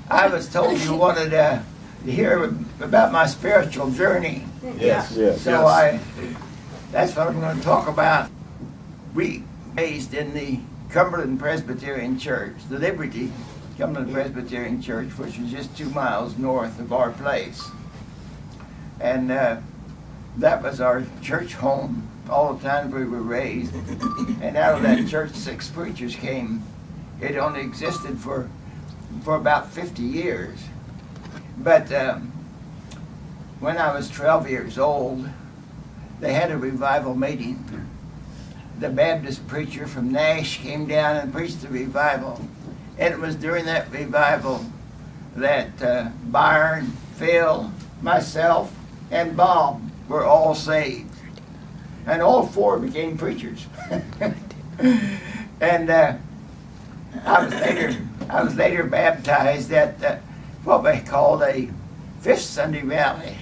I was told you wanted to hear about my spiritual journey. Yes. Yes. So that's what I'm going to talk about. We raised in the Cumberland Presbyterian Church, the Liberty Cumberland Presbyterian Church, which was just 2 miles north of our place. And that was our church home all the time we were raised. And out of that church, 6 preachers came. It only existed for about 50 years. But when I was 12 years old, they had a revival meeting. The Baptist preacher from Nash came down and preached the revival. And it was during that revival that Byron, Phil, myself, and Bob were all saved. And all 4 became preachers. And I was later baptized at what they called a Fifth Sunday Rally.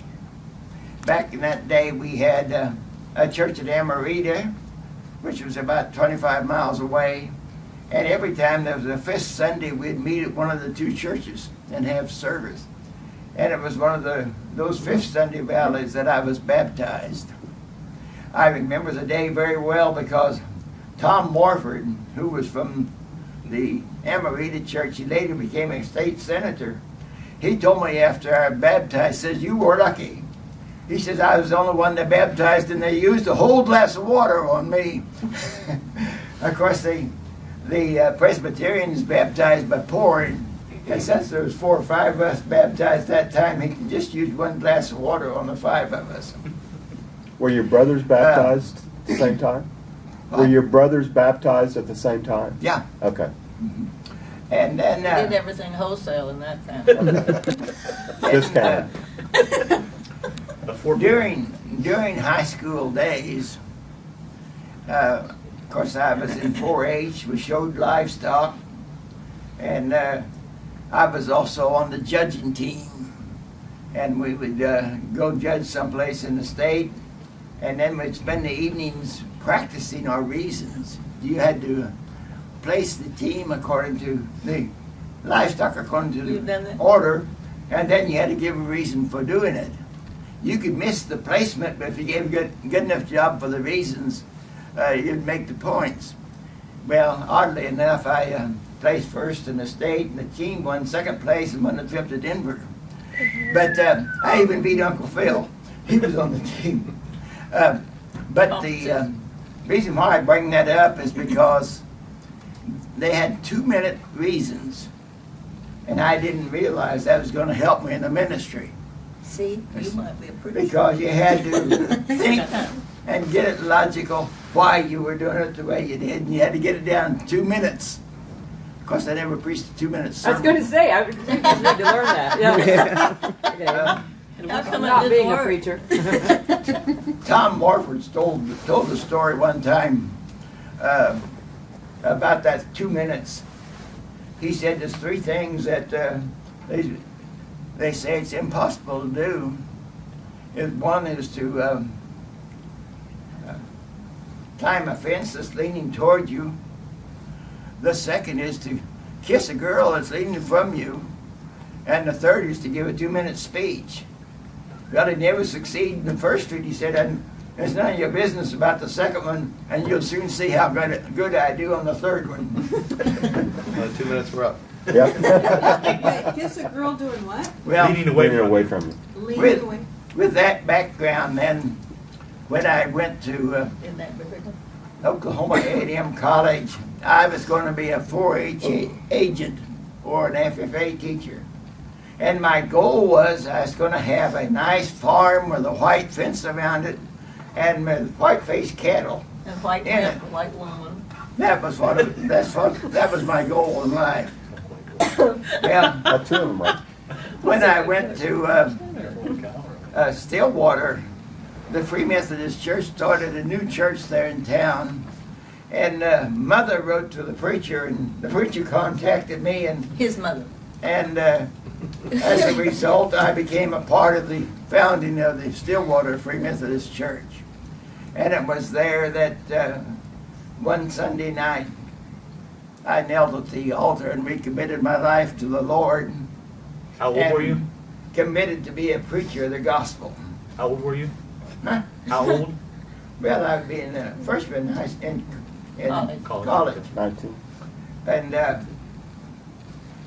Back in that day, we had a church at Amarita, which was about 25 miles away. And every time there was a Fifth Sunday, we'd meet at one of the 2 churches and have service. And it was one of those Fifth Sunday rallies that I was baptized. I remember the day very well because Tom Morford, who was from the Amarita church, he later became a state senator. He told me after I baptized, says, "You were lucky." He says, "I was the only one that baptized and they used a whole glass of water on me." Of course, the Presbyterians baptized by pouring. And since there was 4 or 5 of us baptized that time, he could just use 1 glass of water on the 5 of us. Were your brothers baptized at the same time? Were your brothers baptized at the same time? Yeah. Okay. Mm-hmm. And then Did everything wholesale in that family. Discounted. During high school days, of course, I was in 4-H. We showed livestock, and I was also on the judging team. And we would go judge someplace in the state, and then we'd spend the evenings practicing our reasons. You had to place the team according to the livestock, according to the order, and then you had to give a reason for doing it. You could miss the placement, but if you gave a good enough job for the reasons, you'd make the points. Well, oddly enough, I placed first in the state, and the team won 2nd place and won the trip to Denver. But I even beat Uncle Phil. He was on the team. But the reason why I bring that up is because they had 2-minute reasons, and I didn't realize that was going to help me in the ministry. See, you might be a preacher. Because you had to think and get it logical why you were doing it the way you did, and you had to get it down in 2 minutes. Of course, I never preached a 2-minute sermon. I was going to say, I think you need to learn that. Yeah. How Not being a preacher. Tom Morford told the story one time about that 2 minutes. He said there's 3 things that they say it's impossible to do. One is to climb a fence that's leaning toward you. The second is to kiss a girl that's leaning from you. And the third is to give a 2-minute speech. Well, he never succeeded in the first two. He said, and it's none of your business about the second one, and you'll soon see how good I do on the third one. 2 minutes were up. Wait, kiss a girl doing what? Well, Leaning Away from you. Leaning away. with that background, then, when I went to In that river. Oklahoma A&M College, I was going to be a 4-H agent or an FFA teacher. And my goal was I was going to have a nice farm with a white fence around it and with white-faced cattle. And white in it. man, white woman. That was my goal in life. Well, Got 2 of them, right? when I went to Stillwater, the Free Methodist Church started a new church there in town. And Mother wrote to the preacher, and the preacher contacted me, and His mother. as a result, I became a part of the founding of the Stillwater Free Methodist Church. And it was there that one Sunday night, I knelt at the altar and recommitted my life to the Lord. How old were you? Committed to be a preacher of the gospel. How old were you? Huh? How old? Well, I'd be in freshman in College. college. 19. And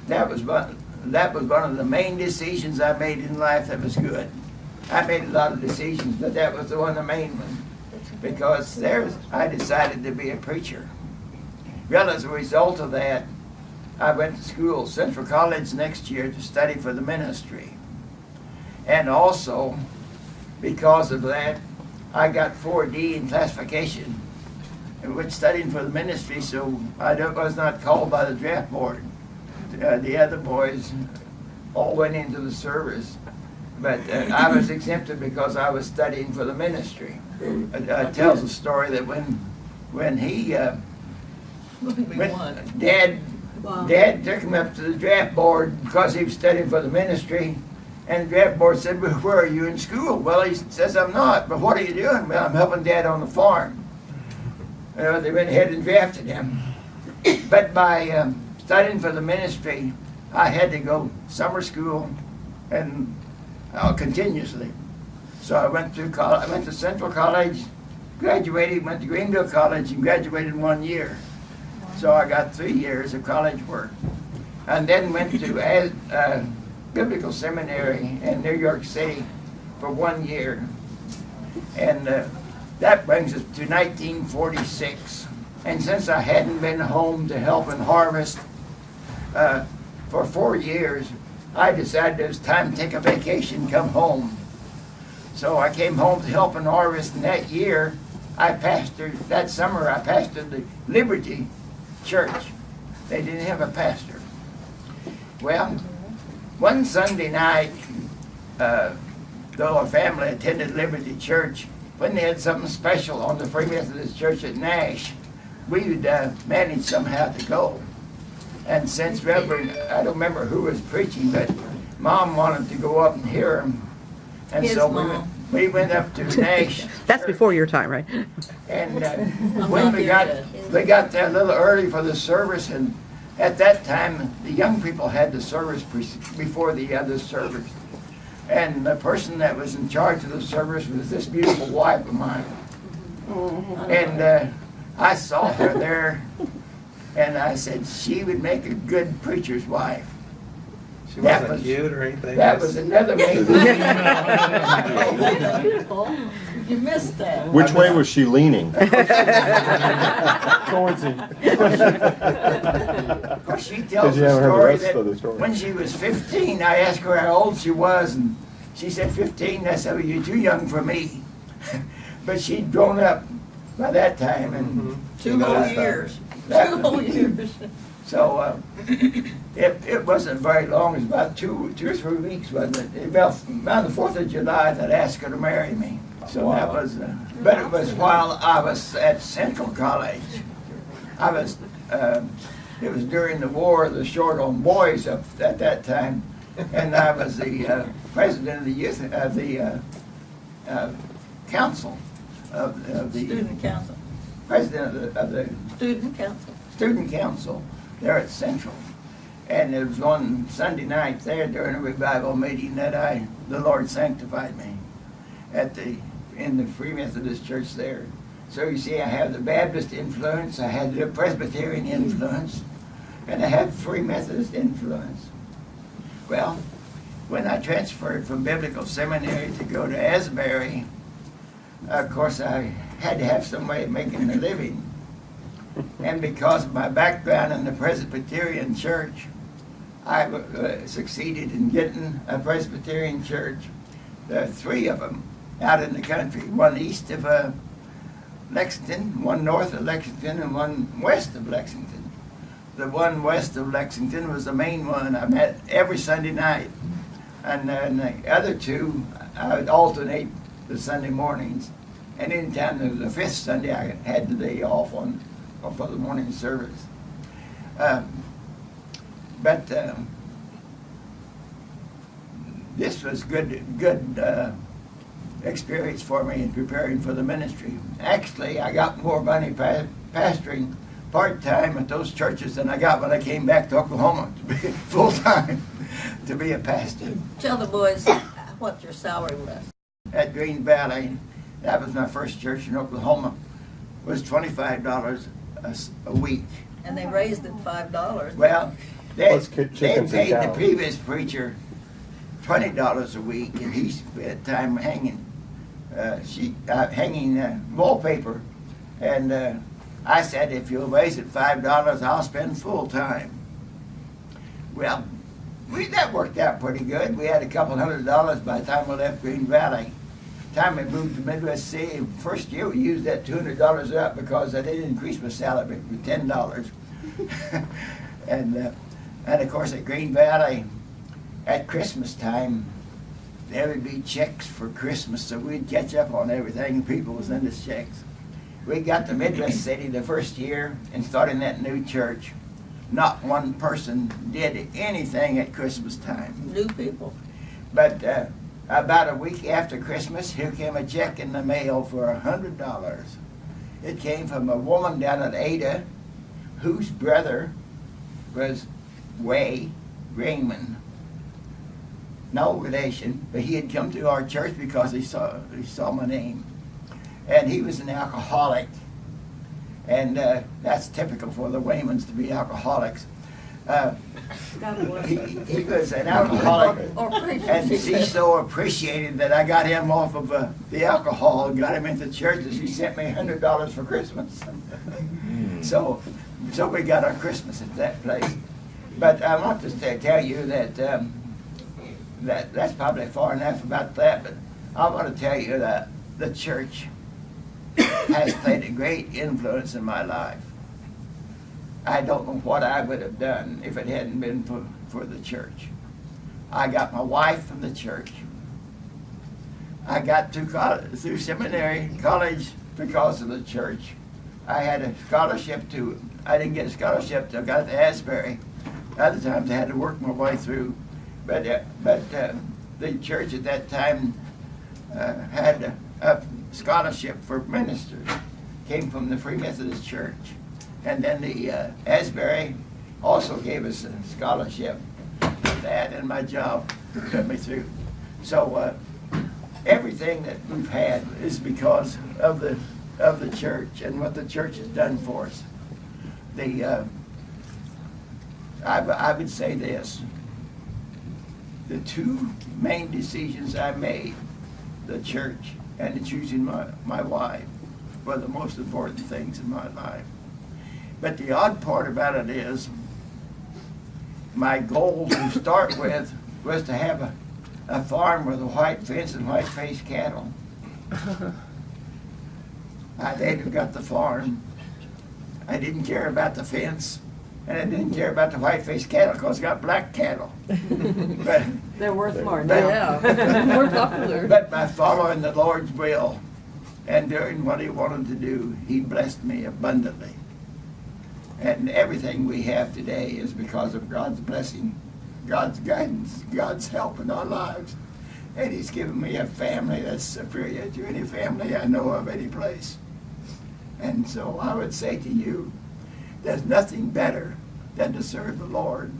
that was one of the main decisions I made in life that was good. I made a lot of decisions, but that was the one, the main one, because I decided to be a preacher. Well, as a result of that, I went to school, Central College, next year to study for the ministry. And also, because of that, I got 4D in classification, which studying for the ministry, so I was not called by the draft board. The other boys all went into the service, but I was exempted because I was studying for the ministry. It tells a story that when he Dad took him up to the draft board because he was studying for the ministry, and the draft board said, "Well, where are you in school?" Well, he says, "I'm not." "But what are you doing?" "Well, I'm helping Dad on the farm." They went ahead and drafted him. But by studying for the ministry, I had to go summer school and continuously. So I went through college. I went to Central College, graduated, went to Greenville College, and graduated in 1 year. So I got 3 years of college work. And then went to Biblical Seminary in New York City for 1 year. And that brings us to 1946. And since I hadn't been home to help and harvest for 4 years, I decided it was time to take a vacation, come home. So I came home to help and harvest, and that year, that summer I pastored the Liberty Church. They didn't have a pastor. Well, one Sunday night, the whole family attended Liberty Church. When they had something special on the Free Methodist Church at Nash, we would manage somehow to go. And since Reverend, I don't remember who was preaching, but Mom wanted to go up and hear him. And His so mom. we went up to Nash. That's before your time, right? And I'm when not we there got there a little early for the service, and at that time, the young people had the service before the other service. And the person that was in charge of the service was this beautiful wife of mine. And I saw her there, and I said, she would make a good preacher's wife. She That wasn't was- cute or anything? That was another major. That's beautiful. You missed that. Which way was she leaning? Towards him. Of course, she tells 'Cause you the haven't heard the story rest that of the story. when she was 15, I asked her how old she was, and she said 15. I said, "Well, you're too young for me." But she'd grown up by that time, and 2 whole years. That 2 was- whole years. so it wasn't very long. It was about two or 3 weeks, wasn't it? About the 4th of July that I asked her to marry me. So that was, but it was while I was at Central College. It was during the war, the short on boys up at that time, and I was the president of the youth of the council of the Student council. president of the Student council. student council there at Central. And it was one Sunday night there during a revival meeting that the Lord sanctified me in the Free Methodist Church there. So you see, I have the Baptist influence, I had the Presbyterian influence, and I have Free Methodist influence. Well, when I transferred from Biblical Seminary to go to Asbury, of course I had to have some way of making a living. And because of my background in the Presbyterian Church, I succeeded in getting a Presbyterian church. There are 3 of them out in the country, one east of Lexington, one north of Lexington, and one west of Lexington. The one west of Lexington was the main one I met every Sunday night. And then the other 2, I would alternate the Sunday mornings. And anytime there was a 5th Sunday, I had the day off for the morning service. But this was good experience for me in preparing for the ministry. Actually, I got more money pastoring part-time at those churches than I got when I came back to Oklahoma full-time. to be a pastor. Tell the boys what your salary was. At Green Valley, that was my first church in Oklahoma, was $25 a week. And they raised it $5. Well, they Plus chickens and paid the cows. previous preacher $20 a week, and he spent time hanging wallpaper. And I said, if you'll raise it $5, I'll spend full time. Well, that worked out pretty good. We had a couple $100 by the time we left Green Valley. Time we moved to Midwest City, first year we used that $200 up because I didn't increase my salary for $10. and of course at Green Valley, at Christmas time, there would be checks for Christmas, so we'd catch up on everything. People was in the checks. We got to Midwest City the first year and started that new church. Not one person did anything at Christmas time. New people. But about a week after Christmas, here came a check in the mail for $100. It came from a woman down at Ada, whose brother was Wayman. No relation, but he had come to our church because he saw my name. And he was an alcoholic. And that's typical for the Waymans to be alcoholics. He was an alcoholic, Or preachers. and she so appreciated that I got him off of the alcohol and got him into church that she sent me $100 for Christmas. So we got our Christmas at that place. But I want to tell you that that's probably far enough about that, but I want to tell you that the church has played a great influence in my life. I don't know what I would have done if it hadn't been for the church. I got my wife from the church. I got through seminary, college because of the church. I had a scholarship I didn't get a scholarship till I got to Asbury. Other times I had to work my way through. But the church at that time had a scholarship for ministers. Came from the Free Methodist Church. And then the Asbury also gave us a scholarship. That and my job put me through. So everything that we've had is because of the church and what the church has done for us. I would say this. The two main decisions I made, the church and choosing my wife, were the most important things in my life. But the odd part about it is, my goal to start with was to have a farm with a white fence and white-faced cattle. I later got the farm. I didn't care about the fence, and I didn't care about the white-faced cattle because I got black cattle. But, They're worth more but- now. More popular. But by following the Lord's will and doing what He wanted to do, He blessed me abundantly. And everything we have today is because of God's blessing, God's guidance, God's help in our lives. And He's given me a family that's superior to any family I know of any place. And so I would say to you, there's nothing better than to serve the Lord,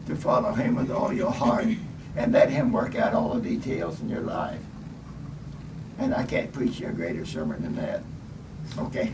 to follow Him with all your heart, and let Him work out all the details in your life. And I can't preach you a greater sermon than that. Okay?